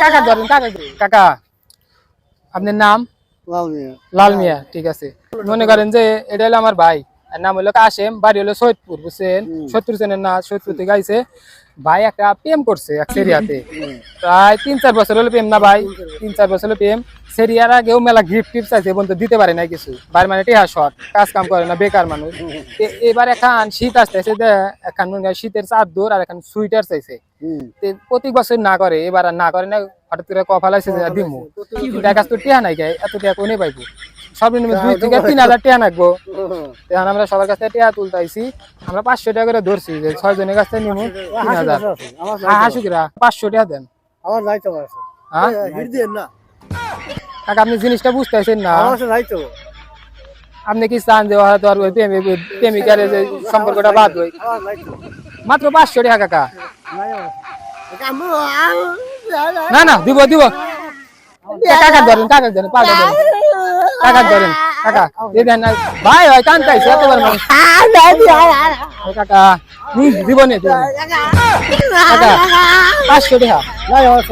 কাকা ধরেন কাকা আপনার নাম লাল মিয়া ঠিক আছে মনে করেন যে এটা হলো আমার ভাই আর নাম হলো কাশেম বাড়ি হলো সৈয়দপুর বুঝছেন সত্তর জনের না সৈয়দপুর থেকে আইছে ভাই একটা প্রেম করছে এক সেরিয়াতে প্রায় ৩-৪ বছর হলো প্রেম না ভাই ৩-৪ বছর হলো প্রেম সেরিয়ার আগেও মেলা গিফট টিপস চাইছে বন্ধু দিতে পারে না কিছু বাড়ি মানে টিহা শর্ট কাজ কাম করে না বেকার মানুষ এবার এখন শীত আসতেছে এখন শীতের চাদর আর এখন সুইটার চাইছে প্রতি বছর না করে এবার আর না করে না হঠাৎ করে কফা লাগছে দিমু দেখা তো টিহা নাই গায়ে এত টিহা কোনে পাইবো সর্বনিম্ন 2 থেকে 3,000 টাকা লাগবো এখন আমরা সবার কাছ থেকে টাকা তুলতে আইছি আমরা 500 টাকা করে ধরছি যে 6 জনের কাছ থেকে নিমু 3,000 হাসুকিরা 500 টাকা দেন আমার নাই তো হ্যাঁ হিট দেন না কাকা আপনি জিনিসটা বুঝতেছেন না আমার নাই তো আপনি কি চান যে হয়তো আর ওই প্রেমিকার যে সম্পর্কটা বাদ হয় আমার নাই তো মাত্র 500 টাকা কাকা নাই না না দিব কাকা ধরেন পাগল ধরেন কাকা ধরেন কাকা এই দেন না ভাই ভাই কান্তাইছে এতবার মানুষ কাকা দিব নে কাকা 500 টাকা নাই আমার